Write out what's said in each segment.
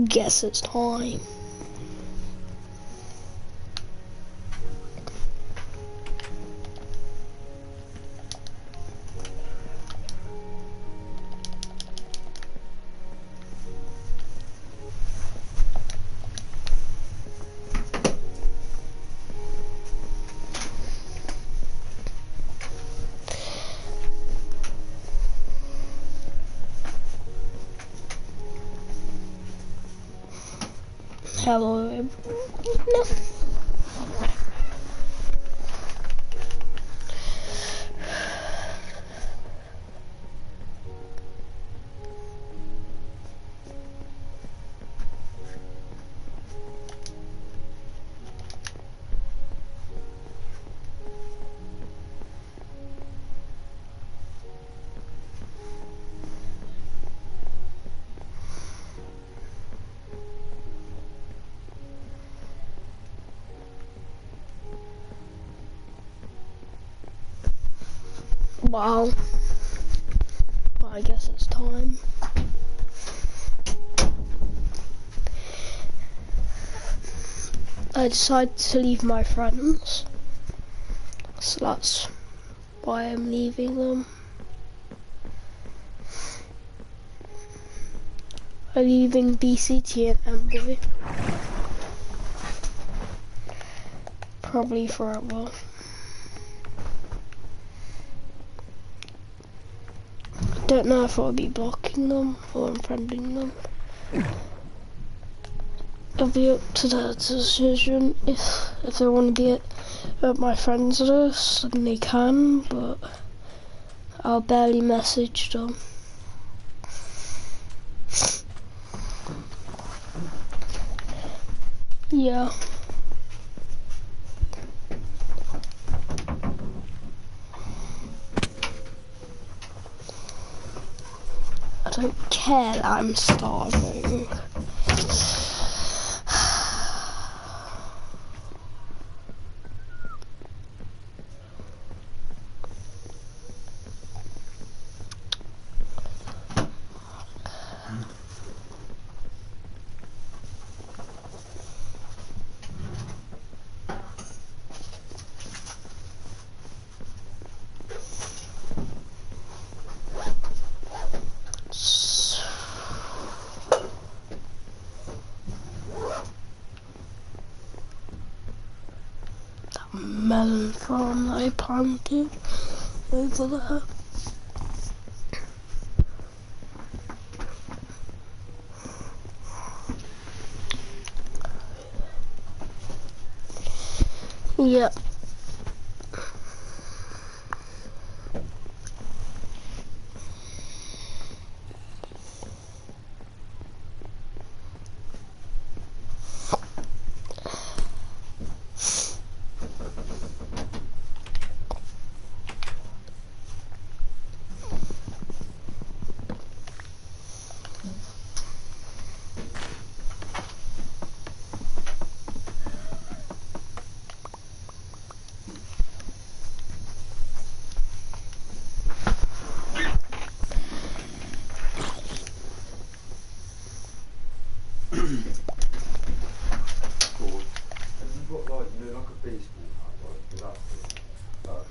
Guess it's time. Hello. No. Wow. Well, I guess it's time. I decided to leave my friends, so that's why I'm leaving them. I'm leaving BCT and Amboy. Probably forever. Don't know if I'll be blocking them or unfriending them. It'll be up to their decision. If they want to be at my friends list, then they can, but I'll barely message them. Yeah. I don't care that I'm starving. Melon farm that I planted over there. Yep.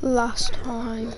Last time.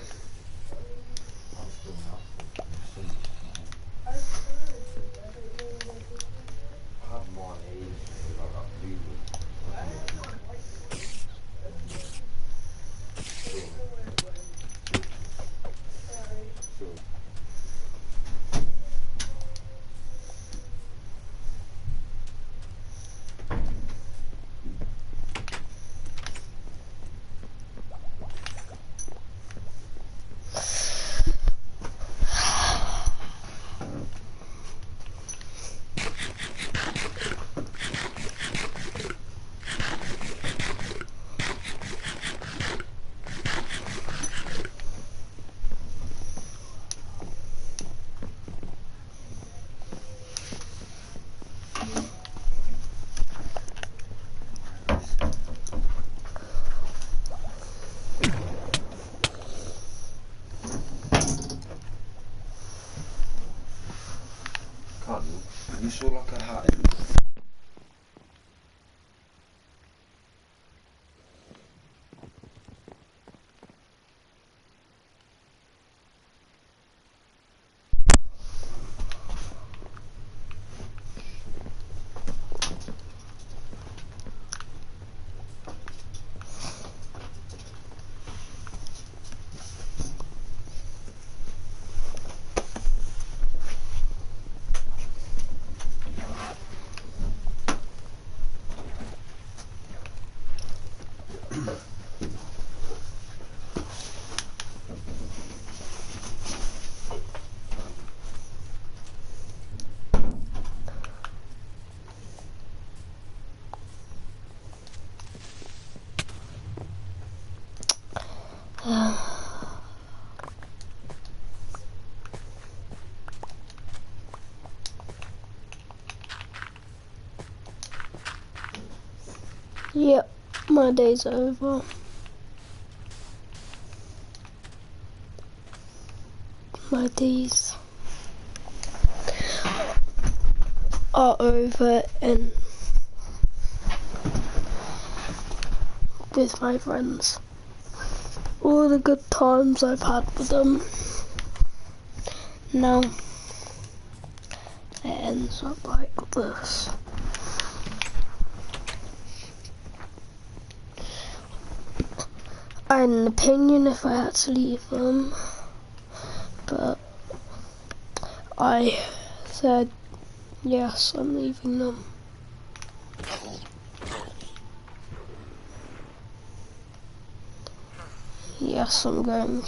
saw like a hat in. Yep, my day's over. My days are over and with my friends. All the good times I've had with them. Now it ends up like this. I had an opinion if I had to leave them, but I said yes, I'm leaving them. Yes, I'm going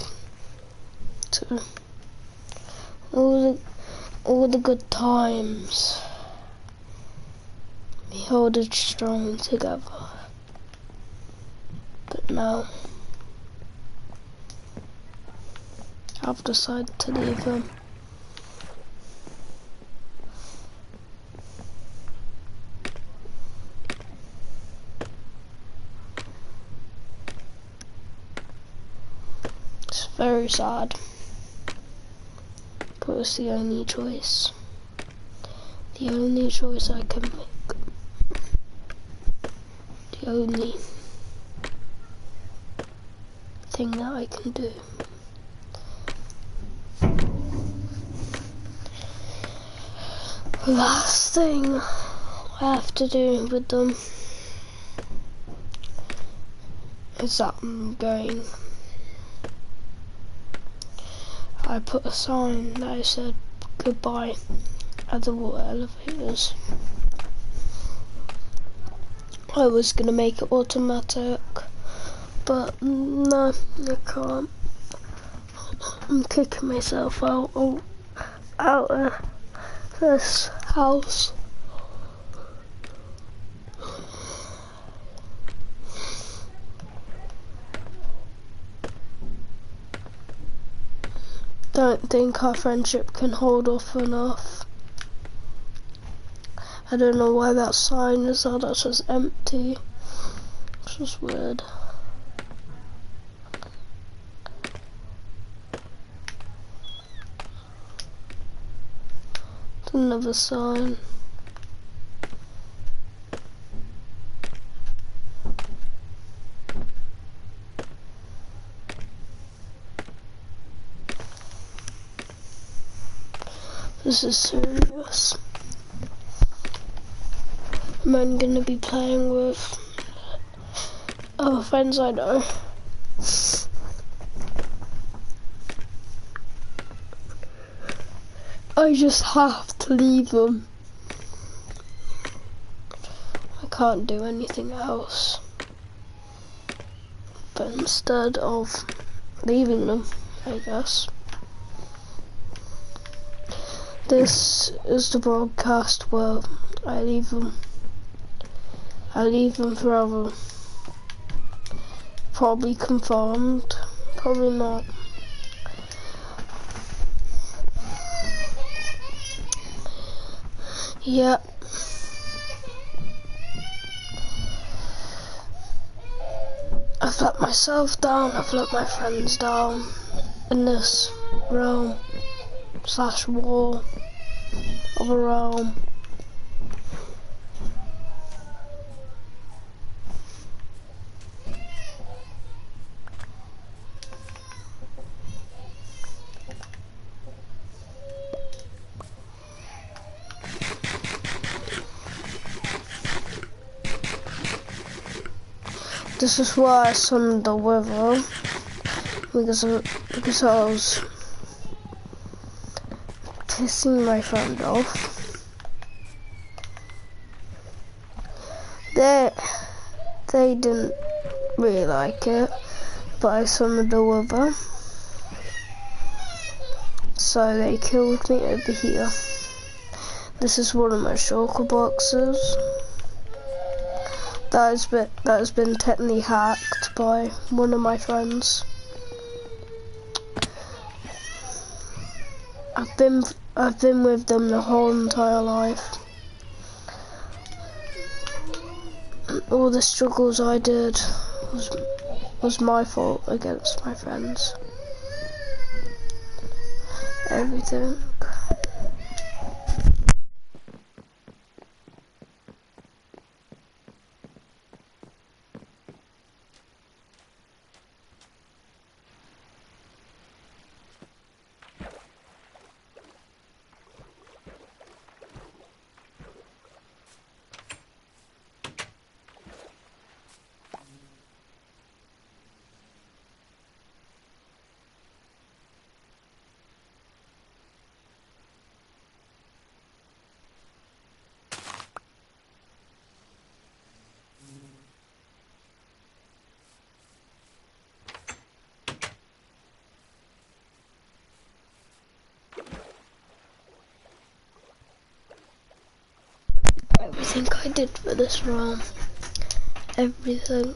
to. All the good times we held it strong together, but now I've decided to leave them. It's very sad, but it's the only choice. The only choice I can make. The only thing that I can do. The last thing I have to do with them is that I'm going. I put a sign that I said goodbye at the water elevators. I was gonna make it automatic, but no, I can't. I'm kicking myself out of this house. Don't think our friendship can hold off enough. I don't know why that sign is there, that's just empty. It's just weird. Another sign. This is serious. I'm gonna be playing with other friends I know. I just have to leave them. I can't do anything else. But instead of leaving them, I guess. This is the broadcast where I leave them. I leave them forever. Probably confirmed, probably not. Yep. I've let myself down, I've let my friends down in this realm / war of a realm. This is why I summoned the Wither, because I was pissing my friend off. They didn't really like it, but I summoned the Wither, so they killed me over here. This is one of my shulker boxes that has been technically hacked by one of my friends. I've been with them the whole entire life. All the struggles I did was my fault against my friends. Everything. Everything I did for this realm, everything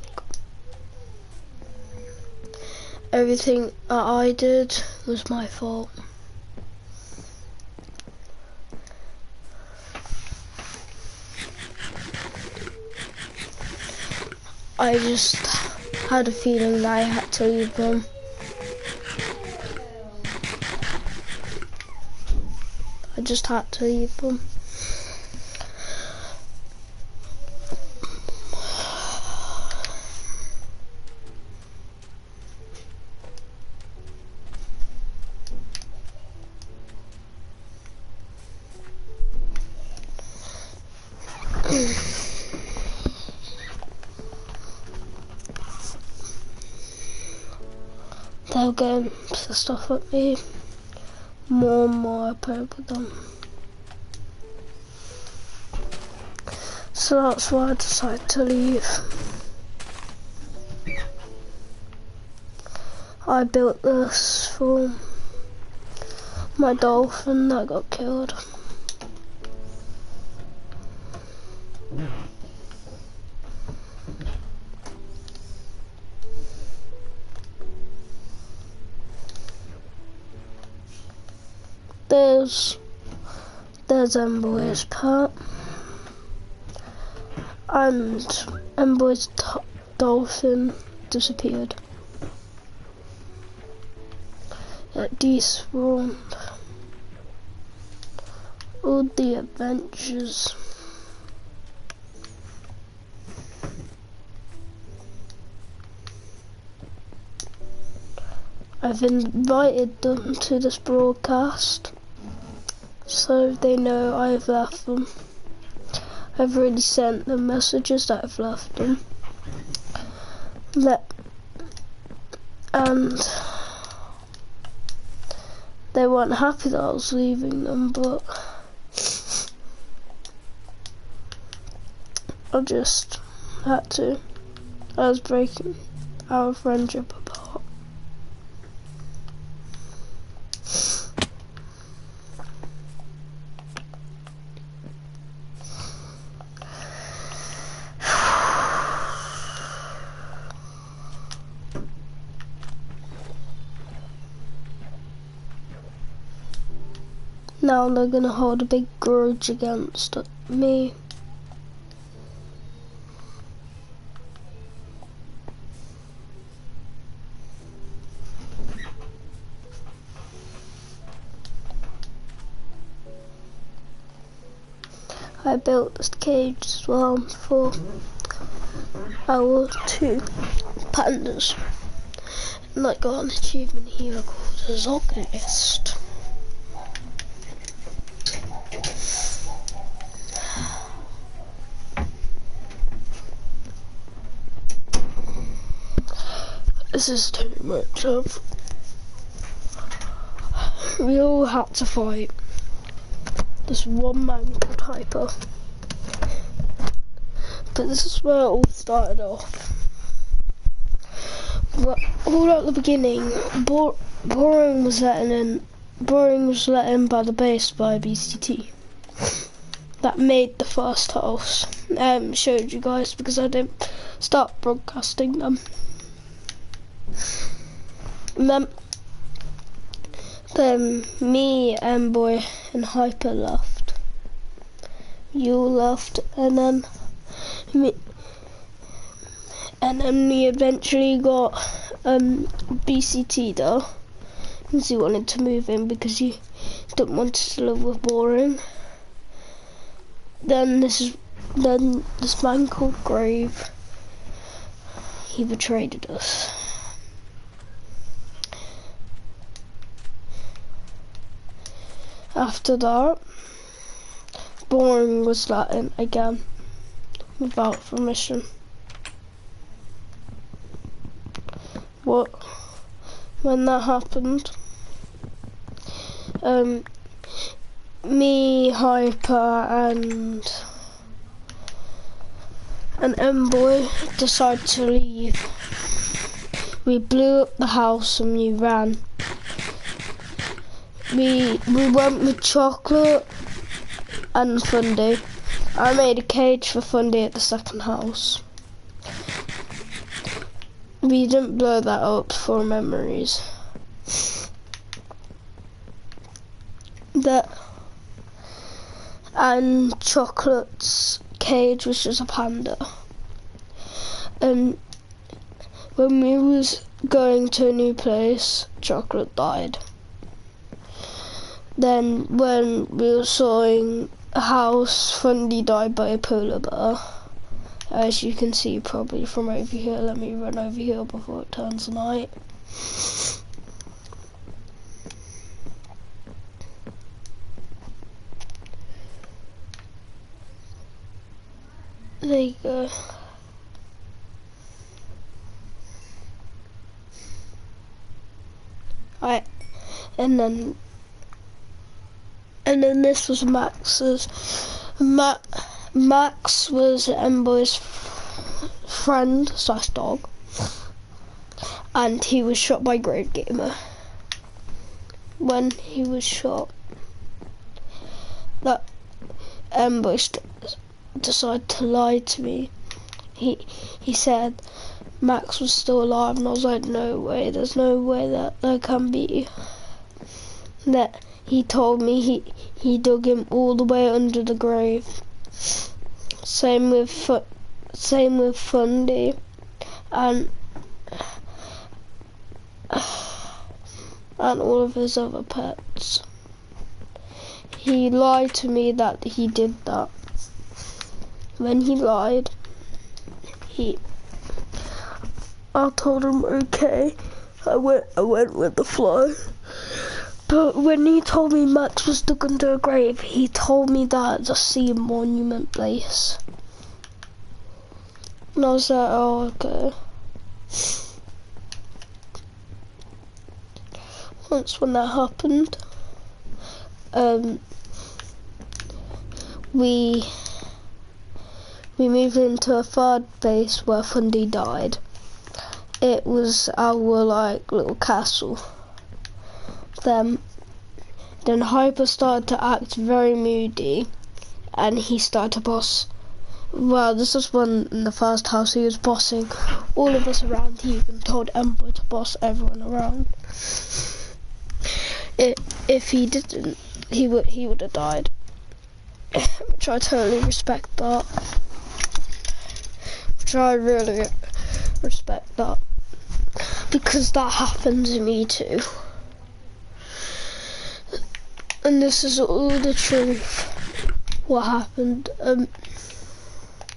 that I did was my fault. I just had a feeling that I had to leave them. I just had to leave them. They were getting pissed off at me. More and more I played with them. So that's why I decided to leave. I built this for my dolphin that got killed. There's Emboy's pet, and Emboy's dolphin disappeared. It despawned. All the adventures. I've invited them to this broadcast, so they know I've left them. I've already sent them messages that I've left them. And they weren't happy that I was leaving them, but I just had to. I was breaking our friendship apart. Now they're gonna hold a big grudge against me. I built this cage as well for our two pandas. And I got an achievement here called a Zognist. This is too much of. We all had to fight. This one man called Hyper. But this is where it all started off. Well, all at the beginning, Boring was let in by the base by BCT. That made the first house. Showed you guys because I didn't start broadcasting them. Then me, Boy, and Hyper left. You left, and then we eventually got BCT though, because he wanted to move in because he didn't want to live with Boring. Then this man called Grave, he betrayed us. After that, Boring was let in again without permission. When that happened, me, Hyper, and Boy decided to leave. We blew up the house and we ran. We went with Chocolate and Fundy. I made a cage for Fundy at the second house. We didn't blow that up for memories. And Chocolate's cage, which was a panda. And when we was going to a new place, Chocolate died. Then when we were sawing a house, Fundy died by a polar bear. As you can see probably from over here. Let me run over here before it turns night. There you go. Alright, and then this was Max's. Max was Boy's friend / dog, and he was shot by Grave Gamer. When he was shot, that Boy decided to lie to me. He said Max was still alive, and I was like, no way, there's no way that there can be. That he told me he dug him all the way under the grave. Same with Fundy and all of his other pets. He lied to me that he did that. When he lied, I told him okay. I went with the flow. But when he told me Max was dug under a grave, he told me that at the Sea Monument place. And I was like, oh, okay. Once when that happened, we moved into a third base where Fundy died. It was our like little castle. Then Hyper started to act very moody, and he started to boss. Well, this was when in the first house he was bossing all of us around. He even told Ember to boss everyone around. If he didn't, he would have died. Which I totally respect that. Which I really respect that, because that happened to me too. And this is all the truth. What happened?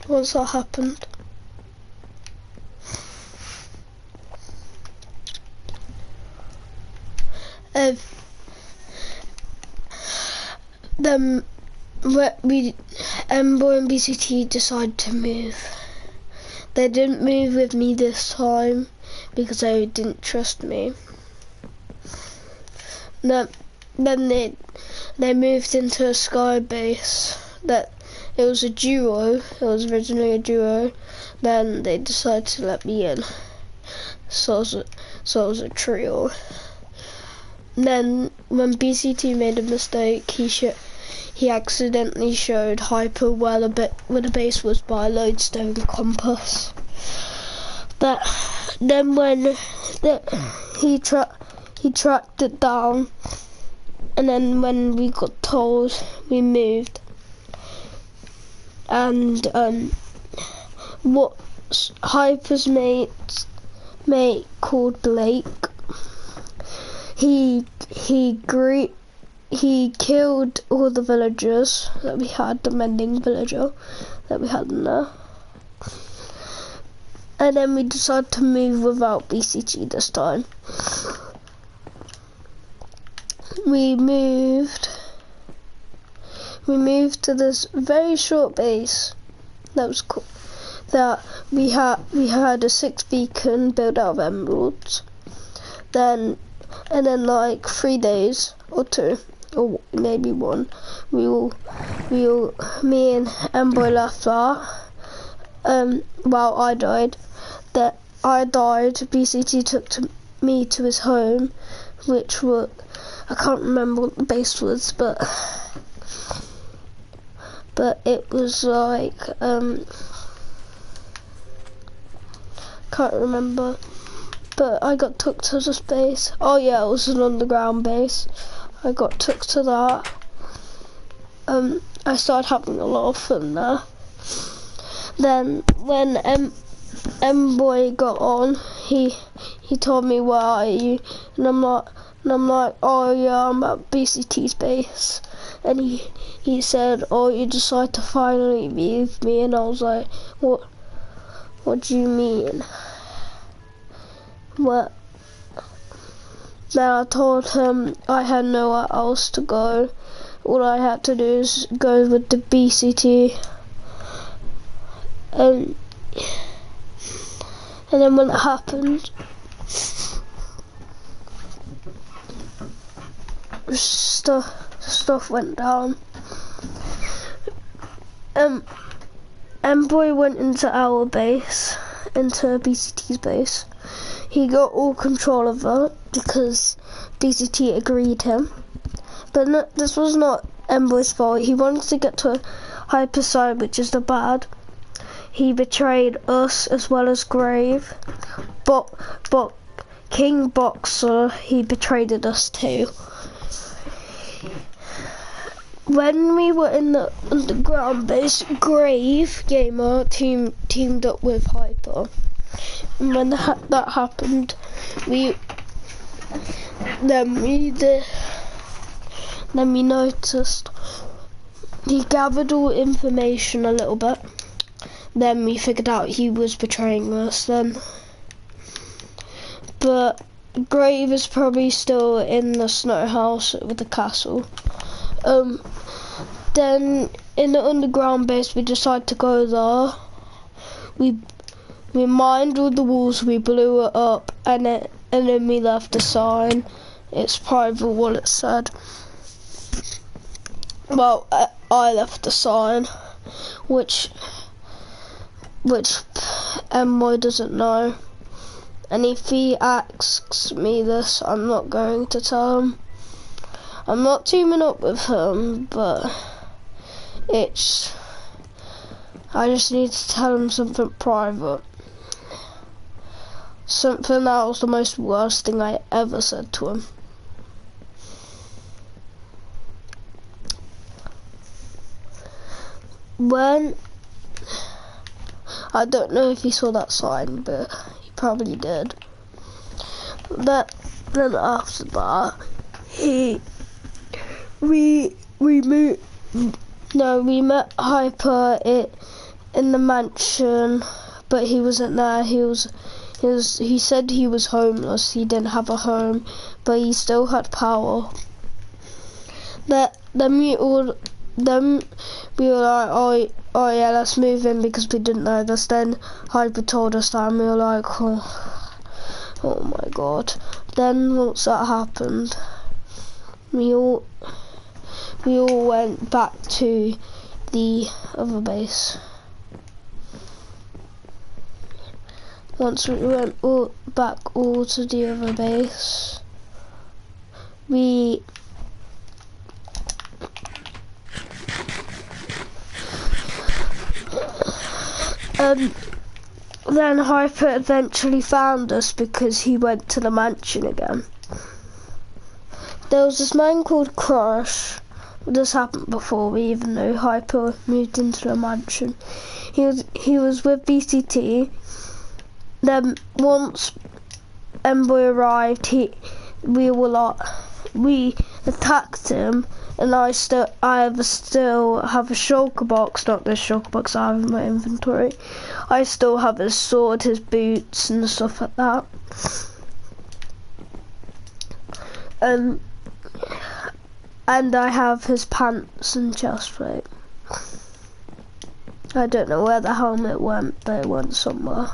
Once that happened, then Boy and BCT decided to move. they didn't move with me this time because they didn't trust me. Then they moved into a sky base that it was a duo. It was originally a duo. Then they decided to let me in, so it was a trio. And then when BCT made a mistake, he accidentally showed Hyper where the base was by a lodestone compass. Then when he tracked it down, and then when we got told, we moved. And what Hyper's mate called Blake, he killed all the villagers that we had, the mending villager that we had in there. And then we decided to move without BCT this time. We moved to this very short base that was cool. That we had a 6 beacon built out of emeralds. And then like 3 days or 2 or maybe 1, me and Emboy left that. While I died. BCT took me to his home, which was, I can't remember what the base was, but it was like, can't remember, but I got took to this base. Oh yeah, it was an underground base. I got took to that. I started having a lot of fun there. Then when Boy got on, he told me, where are you? And I'm like, oh yeah, I'm at BCT's base. And he said, oh, you decided to finally be with me. And I was like, what do you mean? What? Then I told him I had nowhere else to go. All I had to do is go with the BCT. And then when it happened, stuff went down. Boy went into our base, into BCT's base. He got all control of it because BCT agreed him. But no, this was not Boy's fault. He wanted to get to Hyper side, which is the bad. He betrayed us as well as Grave, but King Boxer, he betrayed us too. When we were in the underground base, Grave Gamer teamed up with Hyper. And when that happened, then we noticed he gathered all information a little bit. Then we figured out he was betraying us then. But Grave is probably still in the snow house with the castle. Then in the underground base we decided to go there. We mined all the walls, we blew it up, and then we left a sign. It's private what it said. Well, I left a sign, which Moy doesn't know. And if he asks me this, I'm not going to tell him. I'm not teaming up with him, but I just need to tell him something private. Something that was the most worst thing I ever said to him. When, I don't know if he saw that sign, but he probably did. Then after that, we met Hyper in the mansion, but he wasn't there. He said he was homeless. He didn't have a home, but he still had power. Then we all then we were like, oh yeah, let's move in because we didn't know this. Then Hyper told us that and we were like, oh my god. Then once that happened, we all went back to the other base. Once we went back to the other base, then Hyper eventually found us because he went to the mansion again. There was this man called Crush. This happened before we even knew Hyper moved into the mansion. He was with BCT. Then once Emboy arrived, we attacked him, and I still have a shulker box, not this shulker box I have in my inventory. I still have his sword, his boots and stuff like that. And I have his pants and chest plate. I don't know where the helmet went, but it went somewhere.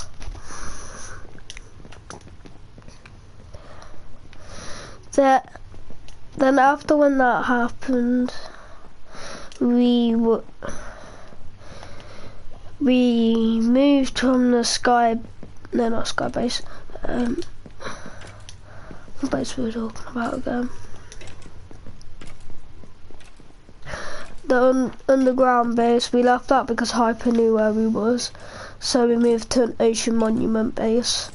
Then after when that happened, we moved from the not sky base. What base we were talking about again? The underground base. We left that because Hyper knew where we was, so we moved to an Ocean Monument base.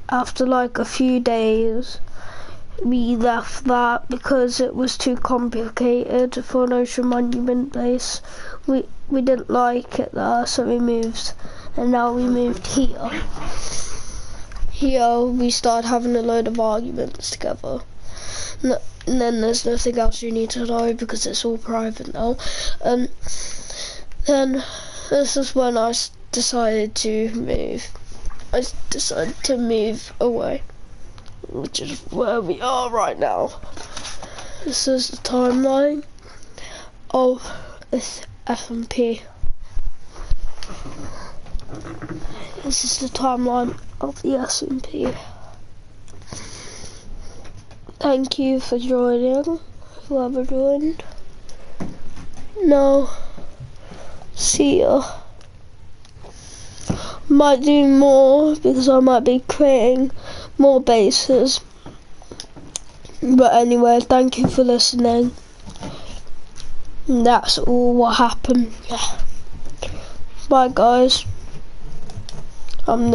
After like a few days, we left that because it was too complicated for an Ocean Monument base. We didn't like it there, so we moved, and now we moved here. Here we started having a load of arguments together. And then there's nothing else you need to know because it's all private now. Then this is when I decided to move. I decided to move away, which is where we are right now. This is the timeline of this SMP. This is the timeline of the SMP. Thank you for joining, whoever joined. No, see ya. Might do more because I might be creating more bases. But anyway, thank you for listening. And that's all what happened. Bye guys.